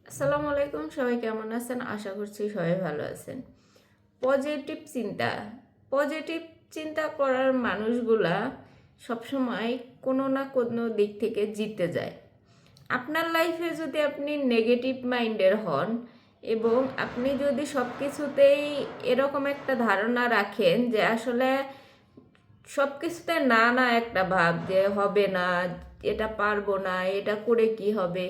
আসসালামু আলাইকুম, সবাই কেমন আছেন? আশা করছি সবাই ভালো আছেন। পজিটিভ চিন্তা পজিটিভ চিন্তা করার মানুষগুলা সবসময় কোনো না কোনো দিক থেকে জিতে যায়। আপনার লাইফে যদি আপনি নেগেটিভ মাইন্ডের হন এবং আপনি যদি সব কিছুতেই এরকম একটা ধারণা রাখেন যে আসলে সব কিছুতে না না একটা ভাব যে হবে না, এটা পারবো না, এটা করে কি হবে,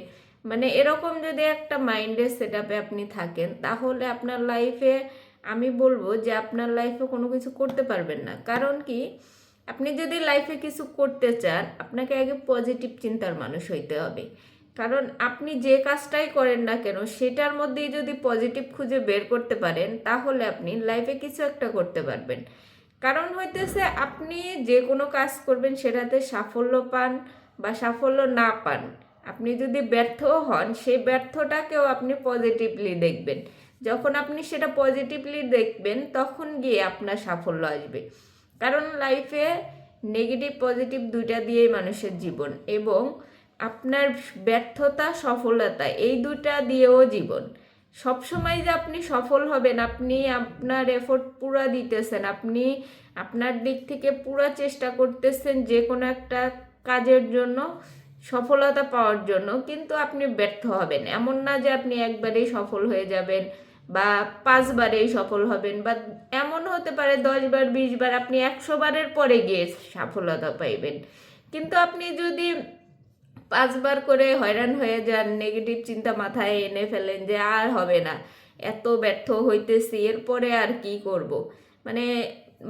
মানে এরকম যদি একটা মাইন্ডের সেট আপে আপনি থাকেন, তাহলে আপনার লাইফে আমি বলবো যে আপনার লাইফে কোনো কিছু করতে পারবেন না। কারণ কি, আপনি যদি লাইফে কিছু করতে চান, আপনাকে আগে পজিটিভ চিন্তার মানুষ হইতে হবে। কারণ আপনি যে কাজটাই করেন না কেন, সেটার মধ্যেই যদি পজিটিভ খুঁজে বের করতে পারেন, তাহলে আপনি লাইফে কিছু একটা করতে পারবেন। কারণ হইতেছে, আপনি যে কোনো কাজ করবেন সেটাতে সাফল্য পান বা সাফল্য না পান, আপনি যদি ব্যর্থও হন, সেই ব্যর্থটাকেও আপনি পজিটিভলি দেখবেন। যখন আপনি সেটা পজিটিভলি দেখবেন, তখন গিয়ে আপনার সাফল্য আসবে। কারণ লাইফে নেগেটিভ পজিটিভ দুইটা দিয়েই মানুষের জীবন, এবং আপনার ব্যর্থতা সফলতা এই দুইটা দিয়েও জীবন। সবসময় যে আপনি সফল হবেন, আপনি আপনার এফোর্ট পুরা দিতেছেন, আপনি আপনার দিক থেকে পুরা চেষ্টা করতেছেন যে কোনো একটা কাজের জন্য, সফলতা পাওয়ার জন্য, কিন্তু আপনি ব্যর্থ হবেন এমন না যে আপনি একবারেই সফল হয়ে যাবেন বা 5বারেই সফল হবেন, বা এমন হতে পারে 10বার 20বার, আপনি 100বারের পরে গিয়ে সফলতা পাইবেন। কিন্তু আপনি যদি 5বার করে হয়রান হয়ে যান, নেগেটিভ চিন্তা মাথায় এনে ফেলেন যে আর হবে না, এত ব্যর্থ হইতেছি, এরপরে আর কি করব, মানে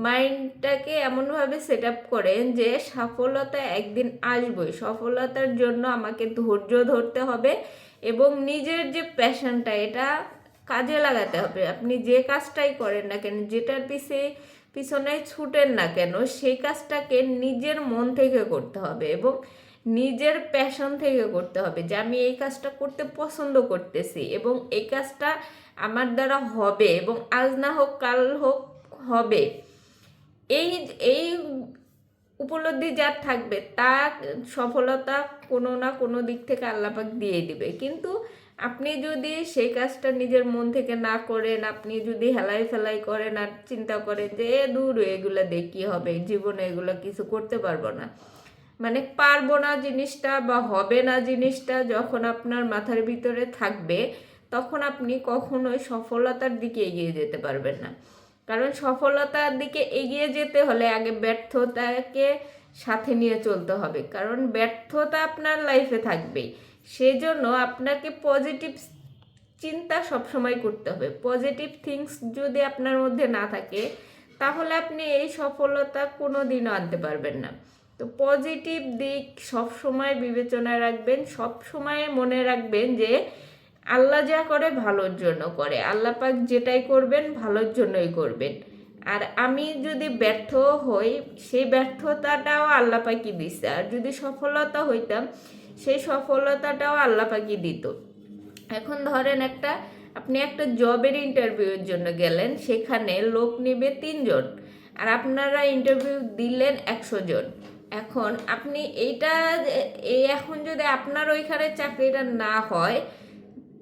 মাইন্ডটাকে এমনভাবে সেট আপ করেন যে সফলতা একদিন আসবেই, সফলতার জন্য আমাকে ধৈর্য ধরতে হবে এবং নিজের যে প্যাশনটা, এটা কাজে লাগাতে হবে। আপনি যে কাজটাই করেন না কেন, যেটার পিছনে ছুটেন না কেন, সেই কাজটাকে নিজের মন থেকে করতে হবে এবং নিজের প্যাশন থেকে করতে হবে, যে আমি এই কাজটা করতে পছন্দ করতেছি এবং এই কাজটা আমার দ্বারা হবে, এবং আজ না হোক কাল হোক হবে। এই এই উপলব্ধি যার থাকবে, তার সফলতা কোনো না কোনো দিক থেকে আল্লাপাক দিয়ে দিবে। কিন্তু আপনি যদি সেই কাজটা নিজের মন থেকে না করেন, আপনি যদি হেলাই ফেলাই করেন আর চিন্তা করেন যে দূর এগুলো দিয়ে কী হবে, জীবনে এগুলো কিছু করতে পারবো না, মানে পারবো না জিনিসটা বা হবে না জিনিসটা যখন আপনার মাথার ভিতরে থাকবে, তখন আপনি কখনোই সফলতার দিকে এগিয়ে যেতে পারবেন না। কারণ সফলতার দিকে এগিয়ে যেতে হলে আগে ব্যর্থতাকে সাথে নিয়ে চলতে হবে, কারণ ব্যর্থতা আপনার লাইফে থাকবেই। সেই জন্য আপনাকে পজিটিভ চিন্তা সবসময় করতে হবে। পজিটিভ থিংস যদি আপনার মধ্যে না থাকে, তাহলে আপনি এই সফলতা কোনো দিনও আনতে পারবেন না। তো পজিটিভ দিক সব সময় বিবেচনায় রাখবেন, সব সময় মনে রাখবেন যে আল্লাহ যা করে ভালোর জন্য করে, আল্লাহ পাক যেটাই করবেন ভালোর জন্যই করবেন। আর আমি যদি ব্যর্থ হই, সেই ব্যর্থতাটাও আল্লাহ পাকই দিচ্ছে, আর যদি সফলতা হইতাম, সেই সফলতাটাও আল্লাহ পাকই দিত। এখন ধরেন আপনি একটা জবের ইন্টারভিউর জন্য গেলেন, সেখানে লোক নেবে 3জন, আর আপনারা ইন্টারভিউ দিলেন 100জন। এখন আপনি এখন যদি আপনার ওইখানে চাকরিটা না হয়,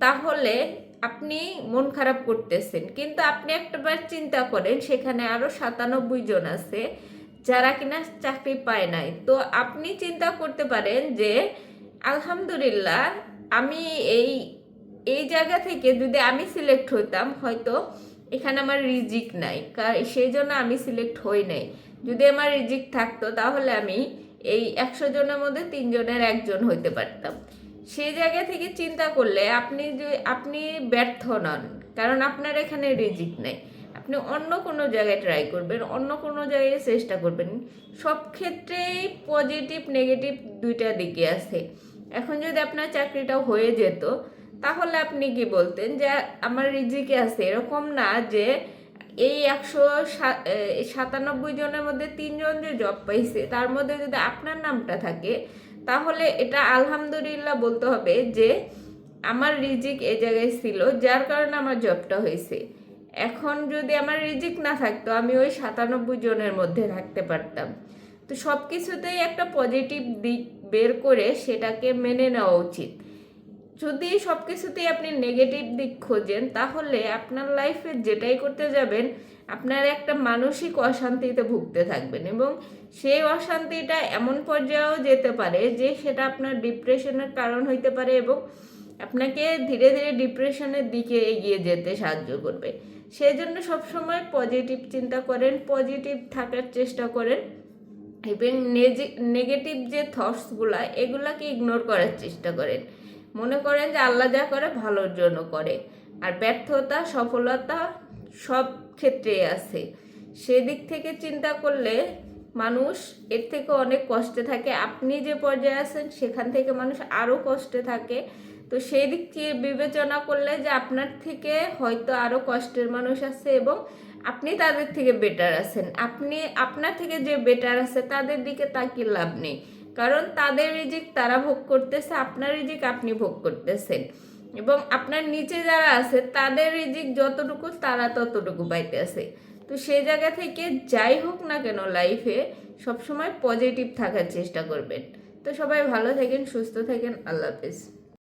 তাহলে আপনি মন খারাপ করতেছেন। কিন্তু আপনি একটাবার চিন্তা করেন, সেখানে আরও 97জন আছে যারা কিনা চাকরি পায় নাই। তো আপনি চিন্তা করতে পারেন যে আলহামদুলিল্লাহ, আমি এই এই জায়গা থেকে যদি আমি সিলেক্ট হইতাম, হয়তো এখানে আমার রিজিক নাই, সেই জন্য আমি সিলেক্ট হই নাই। যদি আমার রিজিক থাকতো, তাহলে আমি এই 100জনের মধ্যে 3জনের একজন হইতে পারতাম। সেই জায়গা থেকে চিন্তা করলে আপনি ব্যর্থ নন, কারণ আপনার এখানে রিজিক নেই। আপনি অন্য কোনো জায়গায় ট্রাই করবেন, অন্য কোনো জায়গায় চেষ্টা করবেন। সব ক্ষেত্রেই পজিটিভ নেগেটিভ দুইটা দিকে আছে। এখন যদি আপনার চাকরিটা হয়ে যেত, তাহলে আপনি কি বলতেন যে আমার রিজিকে আছে? এরকম না যে এই 197জনের মধ্যে 3জন যে জব পাইছে, তার মধ্যে যদি আপনার নামটা থাকে, তাহলে এটা আলহামদুলিল্লাহ বলতে হবে যে আমার রিজিক এই জায়গায় ছিল, যার কারণে আমার জবটা হয়েছে। এখন যদি আমার রিজিক না থাকতো, আমি ওই 97জনের মধ্যে থাকতে পারতাম। তো সব কিছুতেই একটা পজিটিভ দিক বের করে সেটাকে মেনে নেওয়া উচিত। যদি সব কিছুতেই আপনি নেগেটিভ দিক খোঁজেন, তাহলে আপনার লাইফে যেটাই করতে যাবেন আপনার একটা মানসিক অশান্তিতে ভুগতে থাকবেন, এবং সেই অশান্তিটা এমন পর্যায়েও যেতে পারে যে সেটা আপনার ডিপ্রেশনের কারণ হইতে পারে এবং আপনাকে ধীরে ধীরে ডিপ্রেশনের দিকে এগিয়ে যেতে সাহায্য করবে। সেই জন্য সবসময় পজিটিভ চিন্তা করেন, পজিটিভ থাকার চেষ্টা করেন, এবং নেগেটিভ যে থটসগুলা এগুলাকে ইগনোর করার চেষ্টা করেন। মনে করেন যে আল্লাহ যা করে ভালোর জন্য করে, আর ব্যর্থতা সফলতা সব ক্ষেত্রেই আছে। সেদিক থেকে চিন্তা করলে মানুষ এর থেকে অনেক কষ্টে থাকে। আপনি যে পর্যায়ে আছেন সেখান থেকে মানুষ আরও কষ্টে থাকে। তো সেই দিক থেকে বিবেচনা করলে যে আপনার থেকে হয়তো আরও কষ্টের মানুষ আছে এবং আপনি তাদের থেকে বেটার আছেন, আপনি আপনার থেকে যে বেটার আছে তাদের দিকে তাকিয়ে লাভ নেই, কারণ তাদের রিজিক তারা ভোগ করতেছে, আপনার রিজিক আপনি ভোগ করতেছেন, এবং আপনার নিচে যারা আছে তাদের রিজিক যতটুকু তারা ততটুকু পাইতেছে। তো সেই জায়গা থেকে যাই হোক না কেন লাইফে সবসময় পজিটিভ থাকার চেষ্টা করবেন। তো সবাই ভালো থাকেন, সুস্থ থাকেন, আল্লাহ হাফেজ।